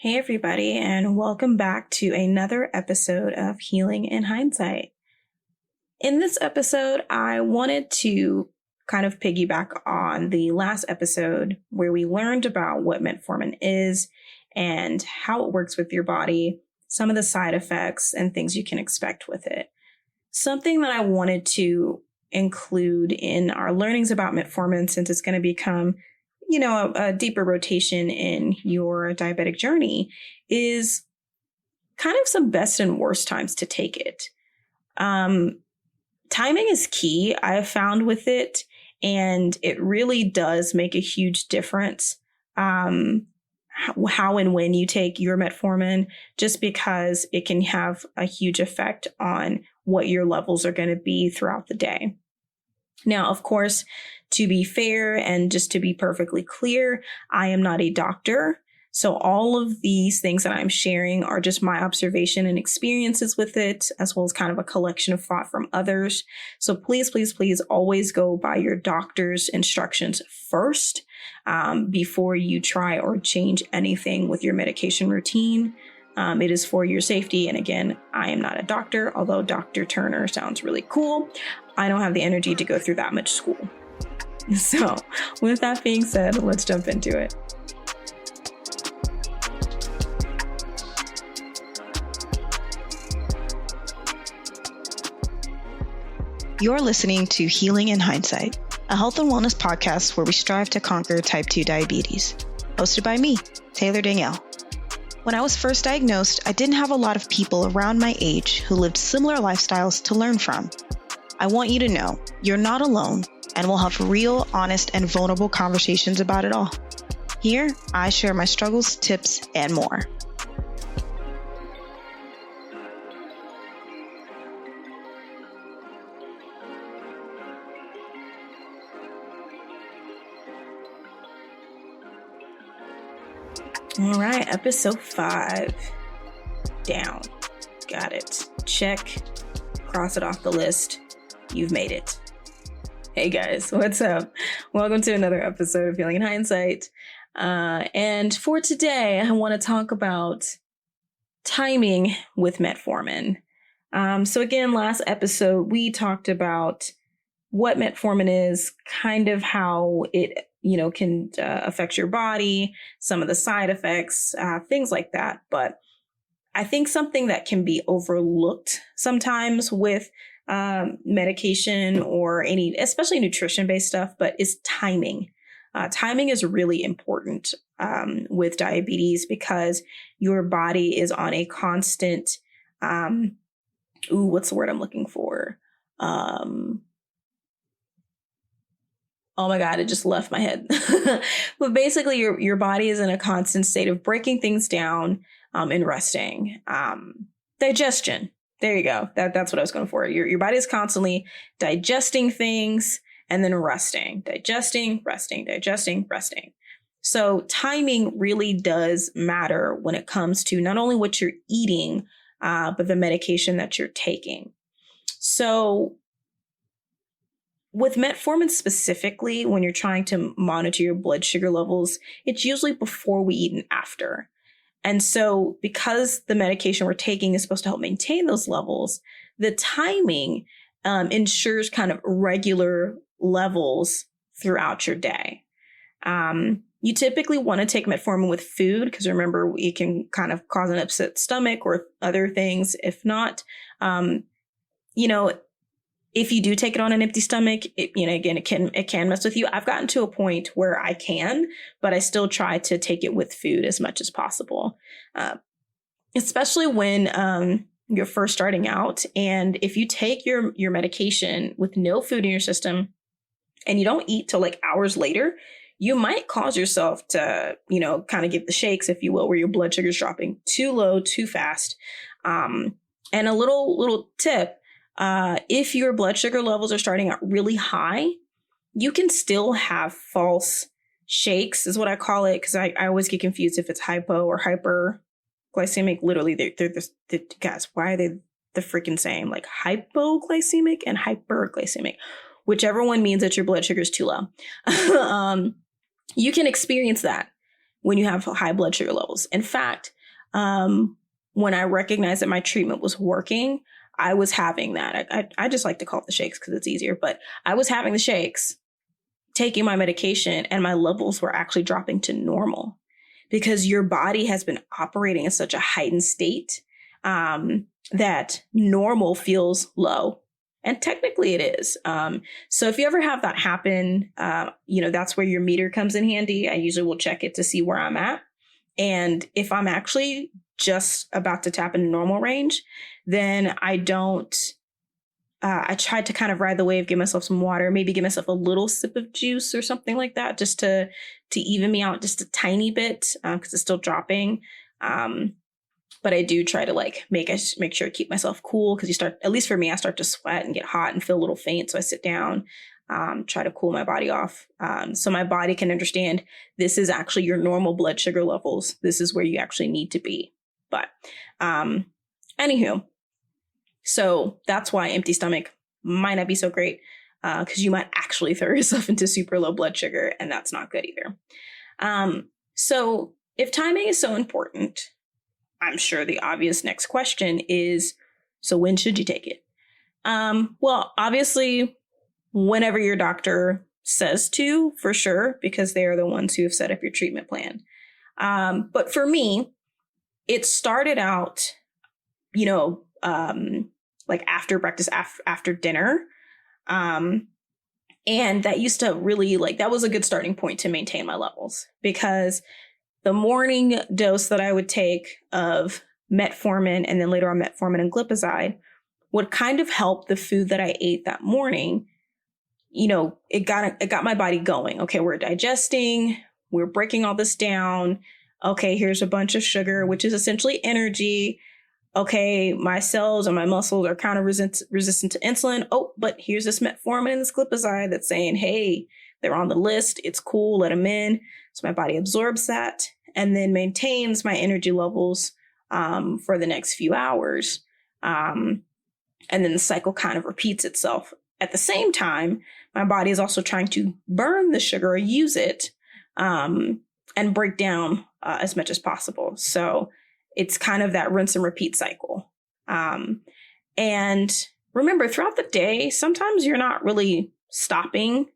Hey, everybody, and welcome back to another episode of Healing in Hindsight. In this episode, I wanted to kind of piggyback on the last episode where we learned about what metformin is and how it works with your body, some of the side effects and things you can expect with it. Something that I wanted to include in our learnings about metformin, since it's going to become a deeper rotation in your diabetic journey, is kind of some best and worst times to take it. Timing is key, I have found with it, and it really does make a huge difference how and when you take your metformin, just because it can have a huge effect on what your levels are going to be throughout the day. Now, of course, to be fair and just to be perfectly clear, I am not a doctor. So all of these things that I'm sharing are just my observation and experiences with it, as well as kind of a collection of thought from others. So please, please, please always go by your doctor's instructions first before you try or change anything with your medication routine. It is for your safety. And again, I am not a doctor, although Dr. Turner sounds really cool. I don't have the energy to go through that much school. So with that being said, let's jump into it. You're listening to Healing in Hindsight, a health and wellness podcast where we strive to conquer type 2 diabetes. Hosted by me, Taylor Daniele. When I was first diagnosed, I didn't have a lot of people around my age who lived similar lifestyles to learn from. I want you to know you're not alone, and we'll have real, honest, and vulnerable conversations about it all. Here, I share my struggles, tips, and more. All right, episode 5. Down. Got it. Check. Cross it off the list. You've made it. Hey guys, what's up? Welcome to another episode of Healing in Hindsight. And for today, I want to talk about timing with metformin. So again, last episode, we talked about what metformin is, kind of how it can affect your body, some of the side effects, things like that. But I think something that can be overlooked sometimes with medication or any, especially nutrition-based stuff, but is timing. Timing is really important with diabetes because your body is on a constant, what's the word I'm looking for? Oh my God, it just left my head. But basically, your body is in a constant state of breaking things down and resting. Digestion. There you go. That's what I was going for. Your body is constantly digesting things and then resting. Digesting, resting, digesting, resting. So timing really does matter when it comes to not only what you're eating, but the medication that you're taking. So with metformin specifically, when you're trying to monitor your blood sugar levels, it's usually before we eat and after. And so because the medication we're taking is supposed to help maintain those levels, the timing ensures kind of regular levels throughout your day. You typically want to take metformin with food because remember, it can kind of cause an upset stomach or other things. If not, if you do take it on an empty stomach, it can mess with you. I've gotten to a point where I can, but I still try to take it with food as much as possible, especially when you're first starting out. And if you take your medication with no food in your system and you don't eat till like hours later, you might cause yourself to, kind of get the shakes, if you will, where your blood sugar is dropping too low, too fast. And a little tip. If your blood sugar levels are starting out really high, you can still have false shakes, is what I call it, because I always get confused if it's hypo or hyperglycemic. Literally, they're guys, why are they the freaking same? Like hypoglycemic and hyperglycemic, whichever one means that your blood sugar is too low. You can experience that. when you have high blood sugar levels. In fact, when I recognized that my treatment was working, I was having that. I just like to call it the shakes because it's easier, but I was having the shakes, taking my medication, and my levels were actually dropping to normal because your body has been operating in such a heightened state that normal feels low. And technically it is. So if you ever have that happen, that's where your meter comes in handy. I usually will check it to see where I'm at. And if I'm actually just about to tap into normal range, then I don't, I tried to kind of ride the wave, give myself some water, maybe give myself a little sip of juice or something like that, just to even me out just a tiny bit, because it's still dropping. But I do try to make sure I keep myself cool, because at least for me, I start to sweat and get hot and feel a little faint. So I sit down, try to cool my body off. So my body can understand this is actually your normal blood sugar levels. This is where you actually need to be. But anywho, so that's why empty stomach might not be so great, because you might actually throw yourself into super low blood sugar, and that's not good either. So if timing is so important, I'm sure the obvious next question is, so when should you take it? Well, obviously, whenever your doctor says to, for sure, because they are the ones who have set up your treatment plan. But for me, it started out, after breakfast, after dinner. And that used to really that was a good starting point to maintain my levels, because the morning dose that I would take of metformin and then later on metformin and glipizide would kind of help the food that I ate that morning. It got my body going. Okay, we're digesting, we're breaking all this down. Okay, here's a bunch of sugar, which is essentially energy. Okay, my cells and my muscles are kind of resistant to insulin. Oh, but here's this metformin and this glipizide that's saying, hey, they're on the list. It's cool. Let them in. So my body absorbs that and then maintains my energy levels for the next few hours. And then the cycle kind of repeats itself. At the same time, my body is also trying to burn the sugar or use it and break down as much as possible. So it's kind of that rinse and repeat cycle. And remember, throughout the day, sometimes you're not really stopping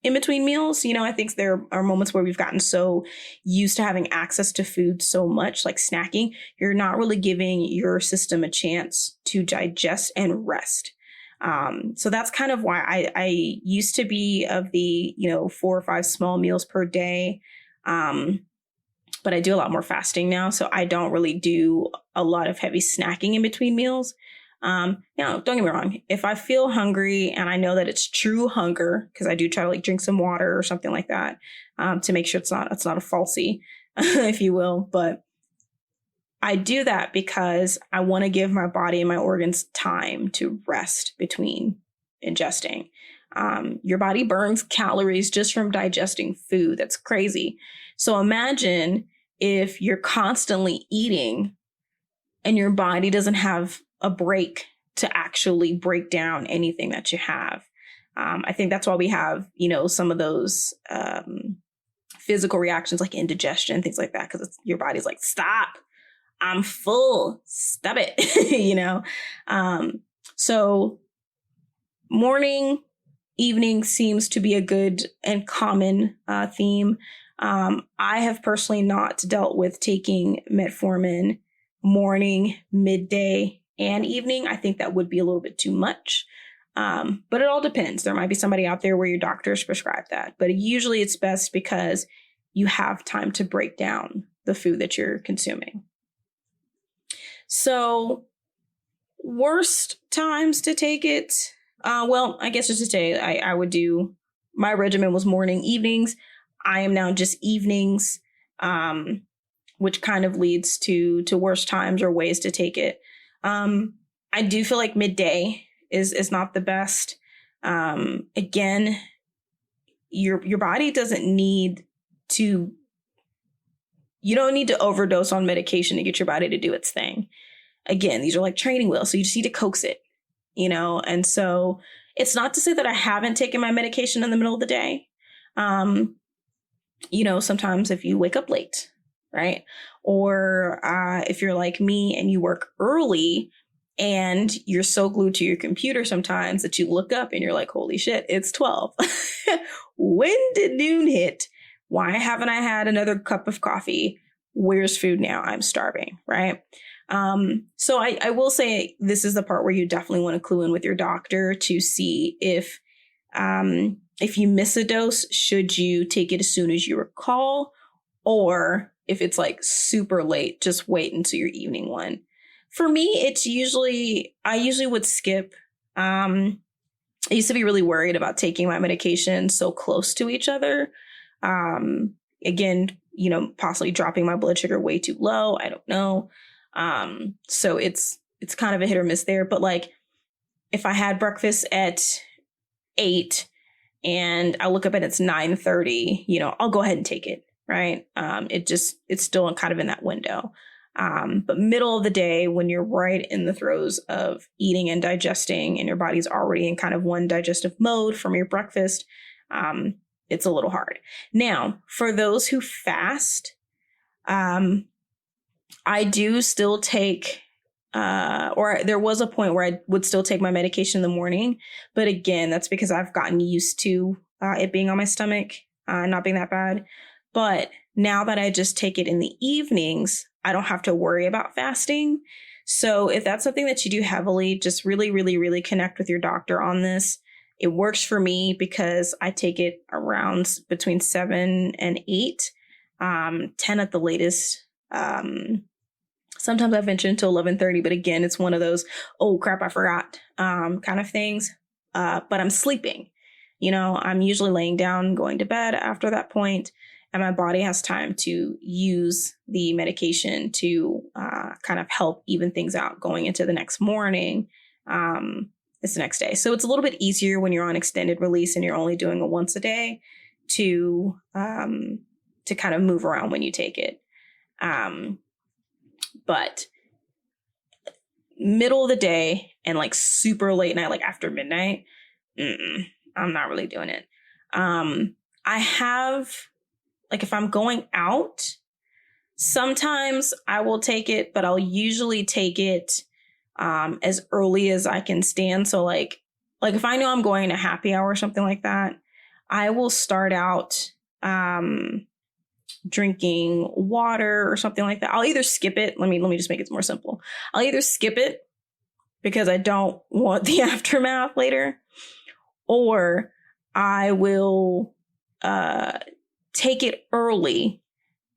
in between meals. I think there are moments where we've gotten so used to having access to food so much, like snacking, you're not really giving your system a chance to digest and rest. So that's kind of why I used to be of the, 4 or 5 small meals per day. But I do a lot more fasting now. So I don't really do a lot of heavy snacking in between meals. Don't get me wrong. If I feel hungry and I know that it's true hunger, because I do try to drink some water or something like that, to make sure it's not a falsie, if you will. But I do that because I want to give my body and my organs time to rest between ingesting. Your body burns calories just from digesting food. That's crazy. So imagine if you're constantly eating and your body doesn't have a break to actually break down anything that you have. I think that's why we have, some of those physical reactions like indigestion, things like that, because your body's like, stop, I'm full, stop it, So morning, evening seems to be a good and common theme. I have personally not dealt with taking metformin morning, midday, and evening. I think that would be a little bit too much. But it all depends. There might be somebody out there where your doctors prescribe that. But usually it's best because you have time to break down the food that you're consuming. So worst times to take it. Well, I guess just to say I would do, my regimen was morning, evenings. I am now just evenings, which kind of leads to worse times or ways to take it. I do feel like midday is not the best. Again, your body doesn't need to, you don't need to overdose on medication to get your body to do its thing. Again, these are like training wheels. So you just need to coax it, and so it's not to say that I haven't taken my medication in the middle of the day. sometimes if you wake up late, right? Or if you're like me and you work early and you're so glued to your computer sometimes that you look up and you're like, holy shit, it's 12. When did noon hit? Why haven't I had another cup of coffee? Where's food now? I'm starving, right? So I will say this is the part where you definitely want to clue in with your doctor to see if you miss a dose, should you take it as soon as you recall, or if it's like super late, just wait until your evening one. For me, I usually would skip. I used to be really worried about taking my medication so close to each other. Again, possibly dropping my blood sugar way too low. I don't know. So it's kind of a hit or miss there. But like if I had breakfast at 8 and I look up and it's 9:30, I'll go ahead and take it. Right. It's still kind of in that window. But middle of the day, when you're right in the throes of eating and digesting and your body's already in kind of one digestive mode from your breakfast, it's a little hard. Now, for those who fast, I do still take, or there was a point where I would still take my medication in the morning. But again, that's because I've gotten used to it being on my stomach, not being that bad. But now that I just take it in the evenings, I don't have to worry about fasting. So if that's something that you do heavily, just really, really, really connect with your doctor on this. It works for me because I take it around between 7 and 8, 10 at the latest. Sometimes I venture into 11:30, but again, it's one of those, oh crap, I forgot kind of things. But I'm sleeping. I'm usually laying down, going to bed after that point, and my body has time to use the medication to kind of help even things out going into the next morning. It's the next day. So it's a little bit easier when you're on extended release and you're only doing it once a day to kind of move around when you take it. But middle of the day and like super late night, like after midnight, I'm not really doing it. I have, like, if I'm going out, sometimes I will take it, but I'll usually take it as early as I can stand. So like if I know I'm going to happy hour or something like that, I will start out drinking water or something like that. I'll either skip it. Let me just make it more simple. I'll either skip it because I don't want the aftermath later, or I will take it early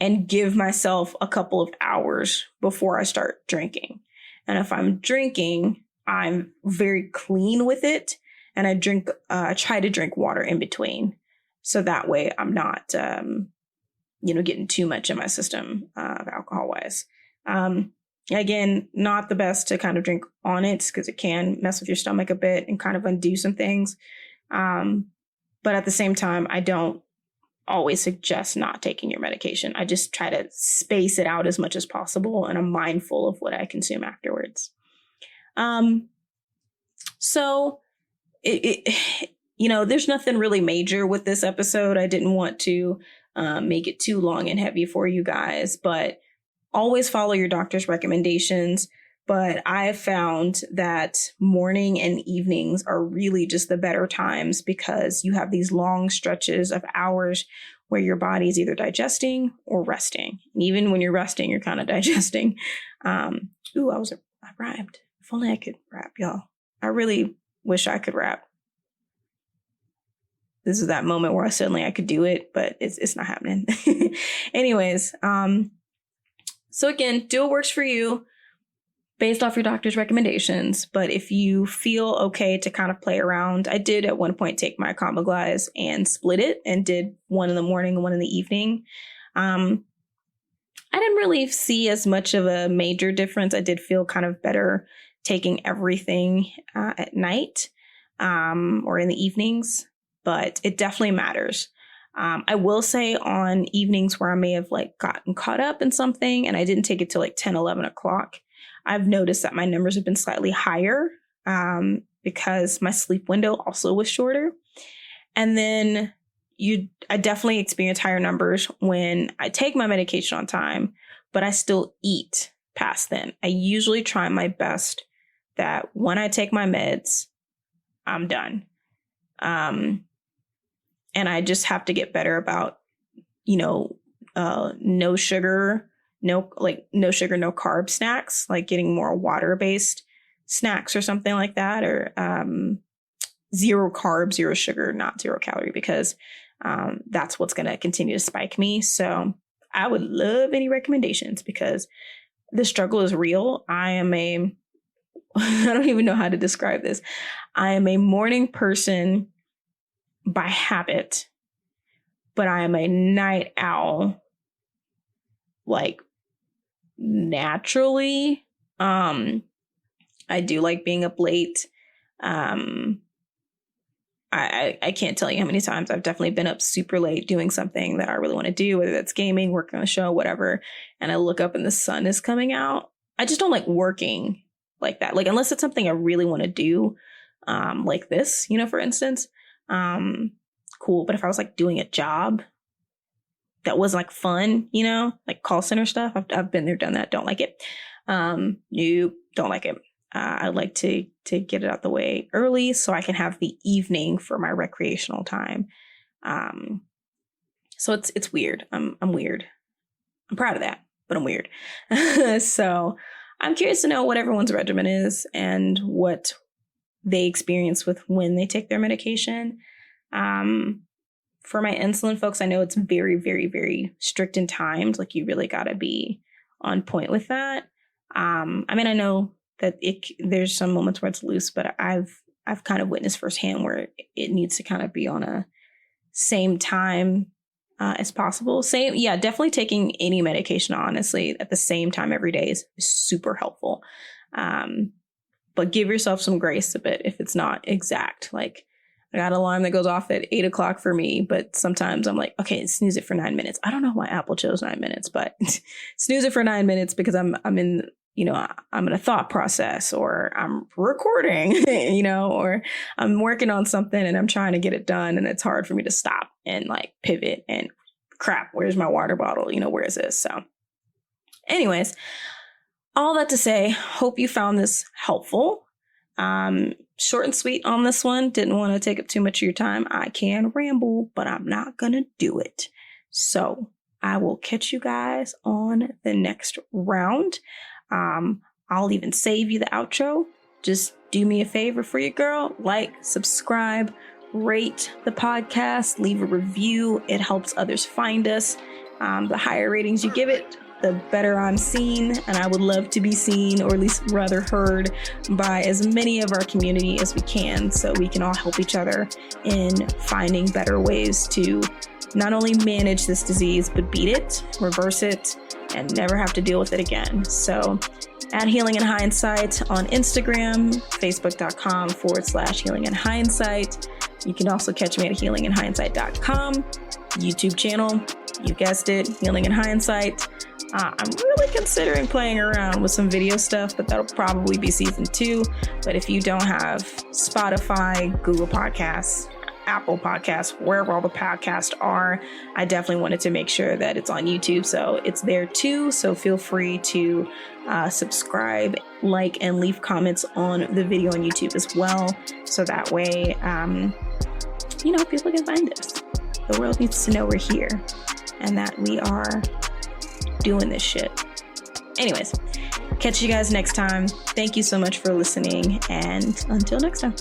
and give myself a couple of hours before I start drinking. And if I'm drinking, I'm very clean with it. And I try to drink water in between. So that way I'm not, getting too much in my system alcohol wise. Again, not the best to kind of drink on it because it can mess with your stomach a bit and kind of undo some things. But at the same time, I don't always suggest not taking your medication. I just try to space it out as much as possible, and I'm mindful of what I consume afterwards. So there's nothing really major with this episode. I didn't want to make it too long and heavy for you guys, but always follow your doctor's recommendations. But I have found that morning and evenings are really just the better times because you have these long stretches of hours where your body is either digesting or resting. And even when you're resting, you're kind of digesting. I rhymed. If only I could rap, y'all. I really wish I could rap. This is that moment where I could do it, but it's not happening. Anyways, so again, do what works for you based off your doctor's recommendations. But if you feel okay to kind of play around, I did at one point take my Combiglize and split it and did one in the morning and one in the evening. I didn't really see as much of a major difference. I did feel kind of better taking everything at night or in the evenings, but it definitely matters. I will say on evenings where I may have gotten caught up in something and I didn't take it till 10, 11 o'clock, I've noticed that my numbers have been slightly higher because my sleep window also was shorter. And then, I definitely experience higher numbers when I take my medication on time, but I still eat past then. I usually try my best that when I take my meds, I'm done. And I just have to get better about, no sugar, no carb snacks, like getting more water-based snacks or something like that, or zero carb, zero sugar, not zero calorie, because that's what's going to continue to spike me. So I would love any recommendations because the struggle is real. I don't even know how to describe this. I am a morning person by habit, but I am a night owl, like naturally. I do like being up late. I can't tell you how many times I've definitely been up super late doing something that I really want to do, whether that's gaming, working on a show, whatever. And I look up and the sun is coming out. I just don't like working like that. Like, unless it's something I really want to do, like this, for instance, cool. But if I was like doing a job that was like fun, like call center stuff, I've been there, done that. Don't like it. You don't like it. I like to get it out the way early so I can have the evening for my recreational time. So it's weird. I'm weird. I'm proud of that, but I'm weird. So I'm curious to know what everyone's regimen is and what they experience with when they take their medication. For my insulin folks, I know it's very, very, very strict and timed. Like, you really got to be on point with that. I know that there's some moments where it's loose, but I've kind of witnessed firsthand where it needs to kind of be on a same time as possible. Definitely taking any medication, honestly, at the same time every day is super helpful. But give yourself some grace a bit if it's not exact. Like, I got an alarm that goes off at 8 o'clock for me, but sometimes I'm like, okay, snooze it for 9 minutes. I don't know why Apple chose 9 minutes, but snooze it for 9 minutes because I'm in a thought process, or I'm recording, or I'm working on something and I'm trying to get it done. And it's hard for me to stop and like pivot and crap, where's my water bottle? Where is this? So anyways, all that to say, hope you found this helpful. Short and sweet on this one. Didn't want to take up too much of your time. I can ramble, but I'm not going to do it. So I will catch you guys on the next round. I'll even save you the outro. Just do me a favor for your girl. Like, subscribe, rate the podcast, leave a review. It helps others find us. The higher ratings you give it, the better I'm seen. And I would love to be seen, or at least rather heard, by as many of our community as we can, so we can all help each other in finding better ways to not only manage this disease, but beat it, reverse it, and never have to deal with it again. So at Healing in Hindsight on Instagram, facebook.com/Healing in Hindsight. You can also catch me at healinginhindsight.com. YouTube channel, you guessed it, Healing in Hindsight. I'm really considering playing around with some video stuff, but that'll probably be season 2. But if you don't have Spotify, Google Podcasts, Apple Podcasts, wherever all the podcasts are, I definitely wanted to make sure that it's on YouTube, so it's there too. So feel free to subscribe, like, and leave comments on the video on YouTube as well, so that way people can find us. The world needs to know we're here and that we are doing this shit. Anyways, catch you guys next time. Thank you so much for listening, and until next time.